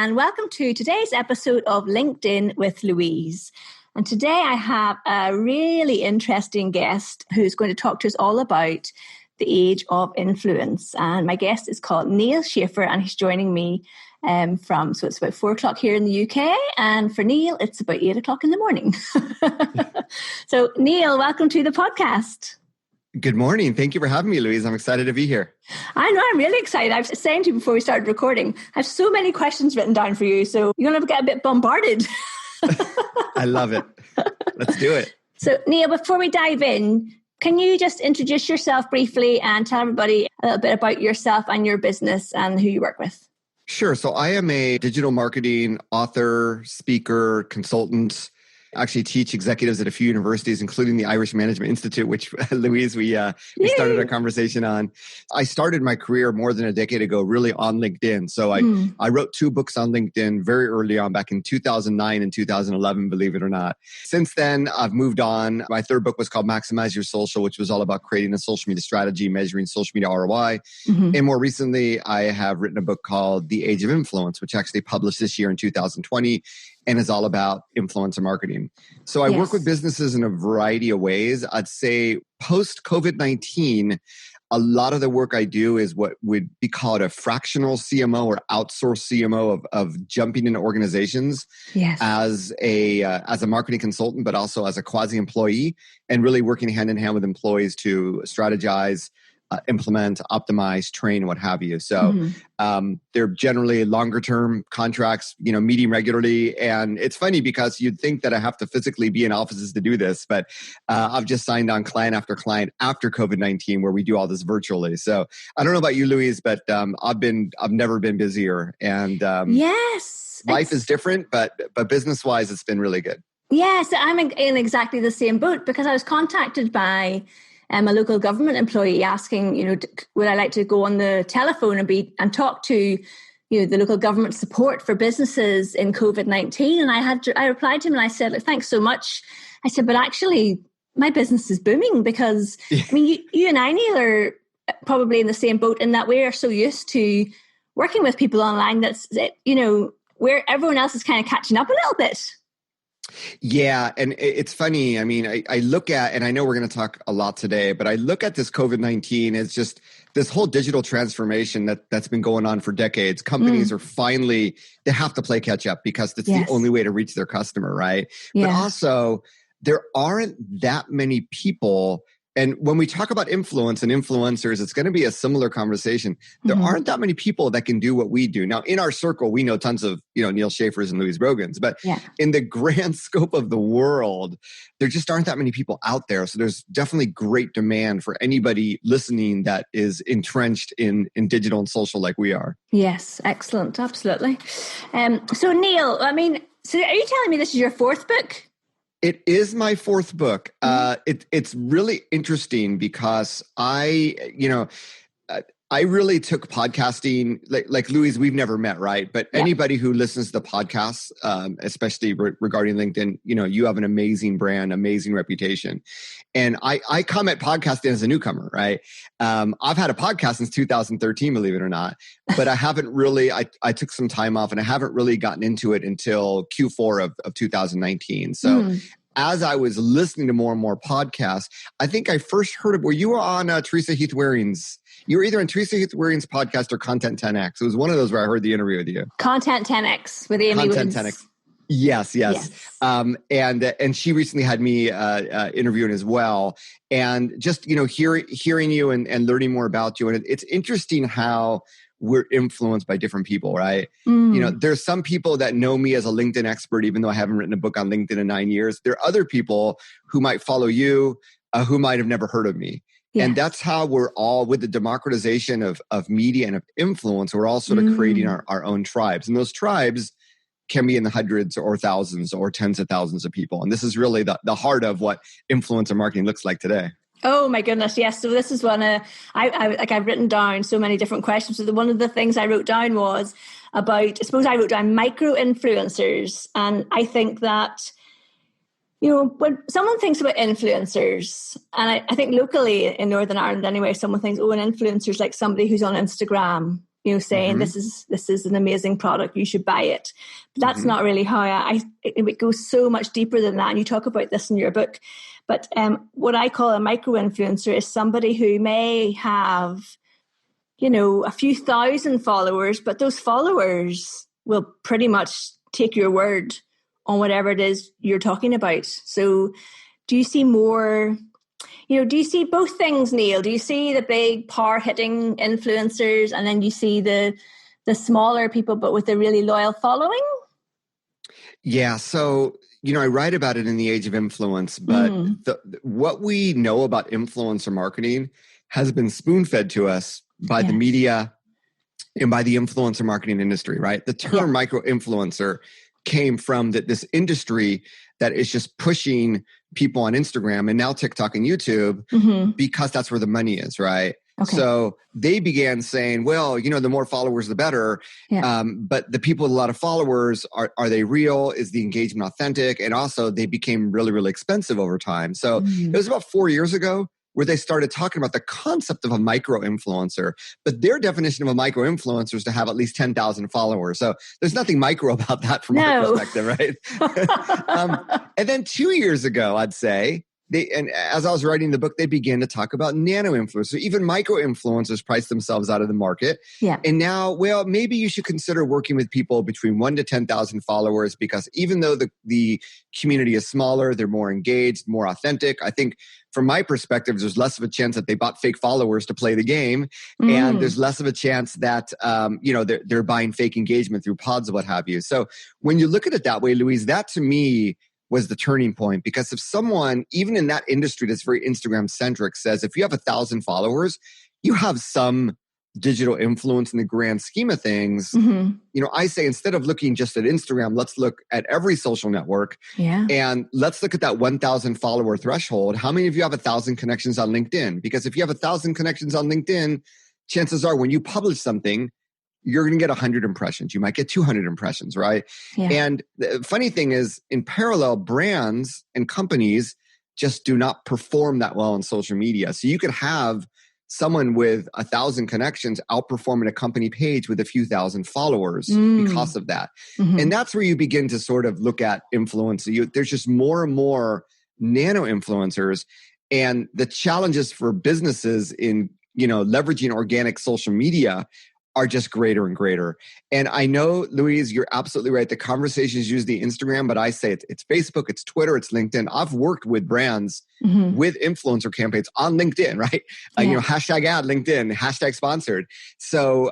and welcome to today's episode of LinkedIn with Louise. And today I have a really interesting guest who's going to talk to us all about the age of influence. And my guest is called Neal Schaffer, and he's joining me so it's about 4 o'clock here in the UK. And for Neal, it's about 8 o'clock in the morning. So Neal, welcome to the podcast. Good morning. Thank you for having me, Louise. I'm excited to be here. I know, I'm really excited. I was saying to you before we started recording, I have so many questions written down for you. So you're going to get a bit bombarded. I love it. Let's do it. So Neal, before we dive in, can you just introduce yourself briefly and tell everybody a little bit about yourself and your business and who you work with? Sure. So I am a digital marketing author, speaker, consultant. I actually teach executives at a few universities, including the Irish Management Institute, which, Louise, we started our conversation on. I started my career more than a decade ago, really on LinkedIn. So I wrote 2 books on LinkedIn very early on, back in 2009 and 2011, believe it or not. Since then, I've moved on. My 3rd book was called Maximize Your Social, which was all about creating a social media strategy, measuring social media ROI. And more recently, I have written a book called The Age of Influence, which actually published this year in 2020. And is all about influencer marketing. So I work with businesses in a variety of ways. I'd say post-COVID-19, a lot of the work I do is what would be called a fractional CMO or outsourced CMO of jumping into organizations as a marketing consultant, but also as a quasi-employee, and really working hand in hand with employees to strategize, implement, optimize, train, what have you. So they're generally longer term contracts, meeting regularly. And it's funny because you'd think that I have to physically be in offices to do this, but I've just signed on client after client after COVID-19 where we do all this virtually. So I don't know about you, Louise, but I've never been busier. And life is different, but business wise, it's been really good. Yes, I'm in exactly the same boat because I was contacted by a local government employee asking, would I like to go on the telephone and talk to, the local government support for businesses in COVID-19? And I replied to him and I said, thanks so much. I said, but actually my business is booming because you and I, Neal, are probably in the same boat in that we are so used to working with people online that's, where everyone else is kind of catching up a little bit. Yeah. And it's funny. I mean, I look at, and I know we're going to talk a lot today, but I look at this COVID-19 as just this whole digital transformation that's been going on for decades. Companies are finally, they have to play catch up because it's the only way to reach their customer, right? Yeah. But also, there aren't that many people. And when we talk about influence and influencers, it's going to be a similar conversation. There aren't that many people that can do what we do. Now, in our circle, we know tons of, Neal Schaffers and Louise Rogans, but in the grand scope of the world, there just aren't that many people out there. So there's definitely great demand for anybody listening that is entrenched in digital and social like we are. Yes, excellent. Absolutely. So Neal, so are you telling me this is your 4th book? It is my 4th book. It's really interesting because I really took podcasting, like Louise, we've never met, right? But anybody who listens to the podcasts, especially regarding LinkedIn, you have an amazing brand, amazing reputation. And I come at podcasting as a newcomer, right? I've had a podcast since 2013, believe it or not, but I haven't really, I took some time off and I haven't really gotten into it until Q4 of 2019. So as I was listening to more and more podcasts, I think I first heard of where you were on Teresa Heath Waring's. You were either on Teresa Heath Waring's podcast or Content 10X. It was one of those where I heard the interview with you. Content 10X with Amy Content Woods. 10X. Yes. And she recently had me interviewing as well. And just, hearing you and learning more about you. And it's interesting how we're influenced by different people, right? There's some people that know me as a LinkedIn expert, even though I haven't written a book on LinkedIn in 9 years. There are other people who might follow you, who might have never heard of me. Yes. And that's how we're all, with the democratization of media and of influence, we're all sort of creating our own tribes. And those tribes can be in the hundreds or thousands or tens of thousands of people. And this is really the heart of what influencer marketing looks like today. Oh my goodness, yes. So this is one I've written down so many different questions. So one of the things I wrote down was about, I wrote down micro influencers. And I think that, when someone thinks about influencers, and I think locally in Northern Ireland anyway, someone thinks, an influencer is like somebody who's on Instagram saying this is an amazing product, you should buy it. But that's not really how it goes so much deeper than that. And you talk about this in your book. But what I call a micro-influencer is somebody who may have, a few thousand followers, but those followers will pretty much take your word on whatever it is you're talking about. So do you see more, do you see both things, Neal? Do you see the big power-hitting influencers, and then you see the smaller people, but with a really loyal following? Yeah. So, I write about it in The Age of Influence, but what we know about influencer marketing has been spoon-fed to us by the media and by the influencer marketing industry, right? The term micro-influencer came from this industry that is just pushing people on Instagram and now TikTok and YouTube because that's where the money is, right? Okay. So they began saying, well, the more followers, the better. Yeah. But the people with a lot of followers, are they real? Is the engagement authentic? And also they became really, really expensive over time. So it was about 4 years ago where they started talking about the concept of a micro-influencer. But their definition of a micro-influencer is to have at least 10,000 followers. So there's nothing micro about that from our perspective, right? And then 2 years ago, I'd say, and as I was writing the book, they began to talk about nano-influencers. So even micro-influencers priced themselves out of the market. Yeah. And now, maybe you should consider working with people between 1 to 10,000 followers, because even though the community is smaller, they're more engaged, more authentic. I think from my perspective, there's less of a chance that they bought fake followers to play the game. And there's less of a chance that, they're buying fake engagement through pods or what have you. So when you look at it that way, Louise, that to me was the turning point. Because if someone, even in that industry that's very Instagram centric, says if you have 1,000 followers, you have some digital influence in the grand scheme of things. I say, instead of looking just at Instagram, let's look at every social network. Yeah. And let's look at that 1,000 follower threshold. How many of you have 1,000 connections on LinkedIn? Because if you have 1,000 connections on LinkedIn, chances are when you publish something, you're going to get 100 impressions. You might get 200 impressions, right? Yeah. And the funny thing is, in parallel, brands and companies just do not perform that well on social media. So you could have someone with 1,000 connections outperforming a company page with a few thousand followers because of that. And that's where you begin to sort of look at influence. There's just more and more nano influencers, and the challenges for businesses in leveraging organic social media are just greater and greater. And I know, Louise, you're absolutely right. The conversations use the Instagram, but I say it's Facebook, it's Twitter, it's LinkedIn. I've worked with brands with influencer campaigns on LinkedIn, right? Hashtag ad LinkedIn, hashtag sponsored. So,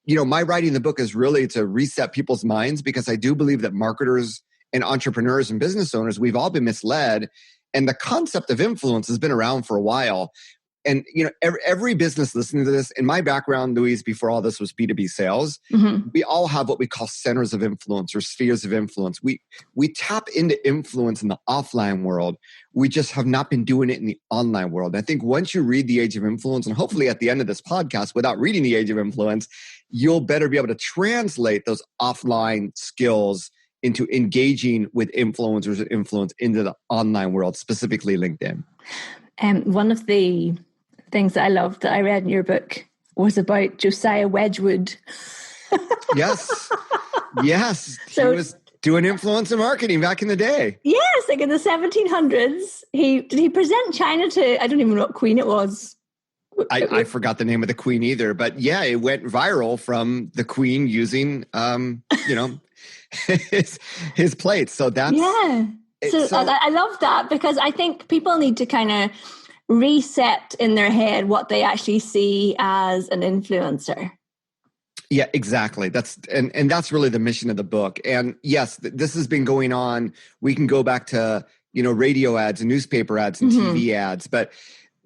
my writing the book is really to reset people's minds, because I do believe that marketers and entrepreneurs and business owners, we've all been misled. And the concept of influence has been around for a while. And, every business listening to this, in my background, Louise, before all this was B2B sales, we all have what we call centers of influence or spheres of influence. We tap into influence in the offline world. We just have not been doing it in the online world. And I think once you read The Age of Influence, and hopefully at the end of this podcast, without reading The Age of Influence, you'll better be able to translate those offline skills into engaging with influencers and influence into the online world, specifically LinkedIn. One of the things that I loved that I read in your book was about Josiah Wedgwood. Yes. So, he was doing influencer marketing back in the day. Yes, like in the 1700s. Did he present China to, I don't even know what queen it was. I forgot the name of the queen either, but yeah, it went viral from the queen using, his plates. So that's... Yeah. So I love that, because I think people need to kind of reset in their head what they actually see as an influencer. Yeah, exactly. That's really the mission of the book. And yes, this has been going on. We can go back to, radio ads and newspaper ads and TV ads. But,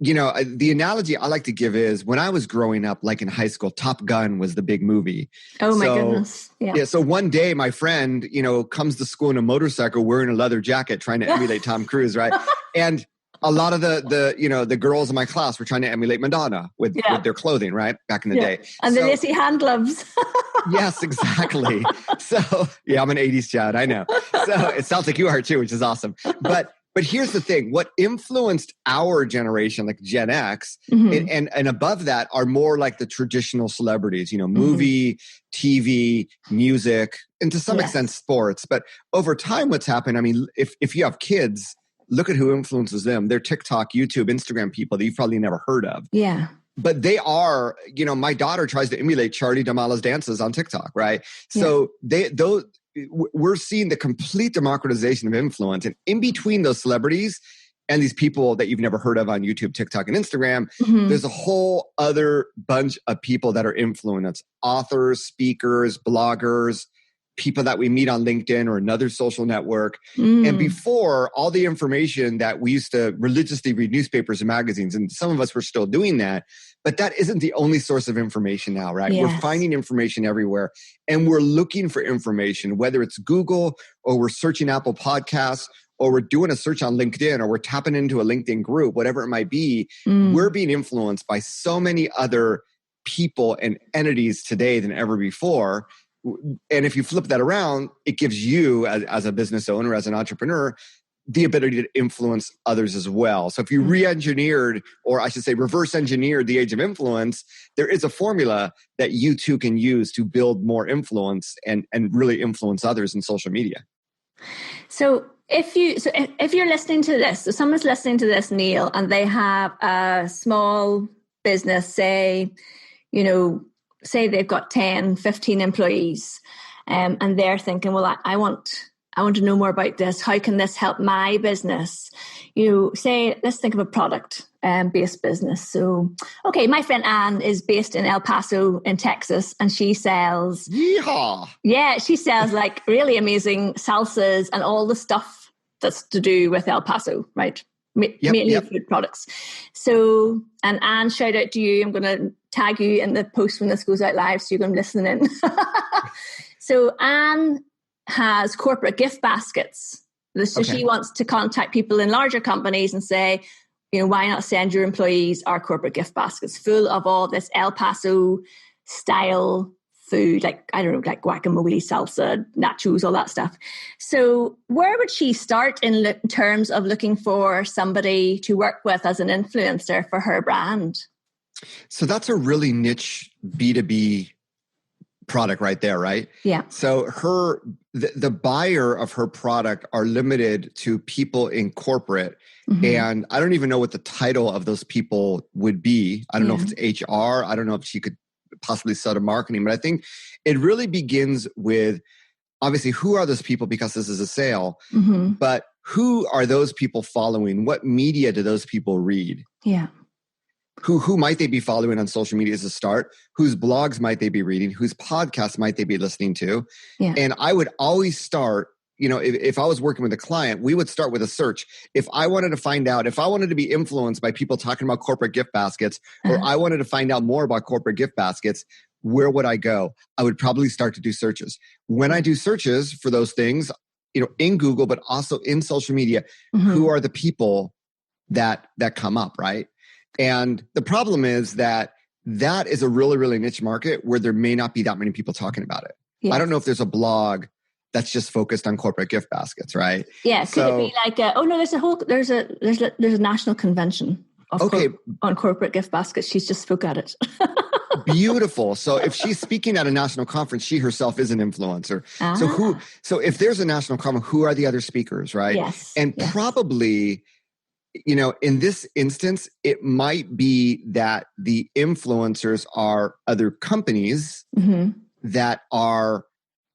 the analogy I like to give is, when I was growing up, like in high school, Top Gun was the big movie. Oh my goodness. Yeah. So one day my friend, comes to school in a motorcycle wearing a leather jacket trying to emulate Tom Cruise, right? And a lot of the girls in my class were trying to emulate Madonna with their clothing, right? Back in the day. And the lacy hand gloves. Yes, exactly. So, I'm an 80s child, I know. So it sounds like you are too, which is awesome. But But here's the thing, what influenced our generation, like Gen X, and above that are more like the traditional celebrities, movie, TV, music, and to some extent sports. But over time, what's happened, I mean, if you have kids, look at who influences them. They're TikTok, YouTube, Instagram people that you've probably never heard of. Yeah. But they are, my daughter tries to emulate Charlie D'Amala's dances on TikTok, right? So we're seeing the complete democratization of influence. And in between those celebrities and these people that you've never heard of on YouTube, TikTok, and Instagram, there's a whole other bunch of people that are influenced. Authors, speakers, bloggers, people that we meet on LinkedIn or another social network. And before, all the information that we used to religiously read newspapers and magazines, and some of us were still doing that, but that isn't the only source of information now, right? We're finding information everywhere, and we're looking for information, whether it's Google or we're searching Apple Podcasts or we're doing a search on LinkedIn or we're tapping into a LinkedIn group, whatever it might be. We're being influenced by so many other people and entities today than ever before. And if you flip that around, it gives you as a business owner, as an entrepreneur, the ability to influence others as well. So if you re-engineered, or I should say reverse engineered the age of influence, there is a formula that you too can use to build more influence and really influence others in social media. So if you're listening to this, so someone's listening to this, Neal, and they have a small business, say they've got 10, 15 employees, and they're thinking, well, I want to know more about this. How can this help my business? Let's think of a product based business. So, okay, my friend Anne is based in El Paso in Texas, and she sells... Yeehaw! Yeah, she sells like really amazing salsas and all the stuff that's to do with El Paso, right? Mainly food products. So, and Anne, shout out to you. I'm going to tag you in the post when this goes out live, so you're going to listen in. So Anne has corporate gift baskets. So she wants to contact people in larger companies and say, why not send your employees our corporate gift baskets full of all this El Paso style food, like guacamole, salsa, nachos, all that stuff. So where would she start in terms of looking for somebody to work with as an influencer for her brand? So that's a really niche B2B product right there, right? Yeah. So the buyer of her product are limited to people in corporate. And I don't even know what the title of those people would be. I don't know if it's HR. I don't know if she could possibly sell to marketing, but I think it really begins with, obviously, who are those people, because this is a sale, but who are those people following? What media do those people read? Yeah. Who might they be following on social media as a start? Whose blogs might they be reading? Whose podcasts might they be listening to? Yeah. And I would always start, if I was working with a client, we would start with a search. If I wanted to find out, if I wanted to be influenced by people talking about corporate gift baskets, or I wanted to find out more about corporate gift baskets, where would I go? I would probably start to do searches. When I do searches for those things, in Google, but also in social media, who are the people that come up, right? And the problem is that is a really, really niche market where there may not be that many people talking about it. Yes. I don't know if there's a blog that's just focused on corporate gift baskets, right? Yeah. Could it be like, there's a national convention on corporate gift baskets. She's just spoke at it. Beautiful. So if she's speaking at a national conference, she herself is an influencer. So if there's a national conference, who are the other speakers, right? Yes. And probably, in this instance, it might be that the influencers are other companies that are,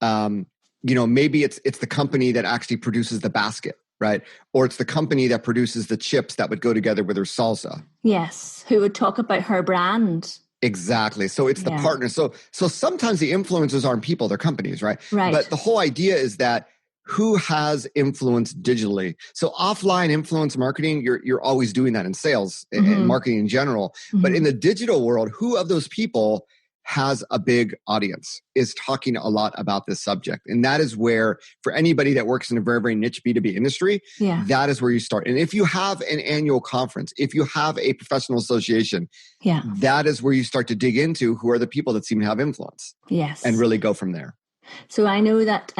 maybe it's the company that actually produces the basket, right? Or it's the company that produces the chips that would go together with her salsa. Yes. Who would talk about her brand. Exactly. So it's the partner. So sometimes the influencers aren't people, they're companies, right? Right. But the whole idea is that who has influence digitally? So offline influence marketing, you're always doing that in sales and marketing in general. But in the digital world, who of those people has a big audience, is talking a lot about this subject? And that is where, for anybody that works in a very, very niche B2B industry, that is where you start. And if you have an annual conference, if you have a professional association, that is where you start to dig into who are the people that seem to have influence. Yes. And really go from there. So I know that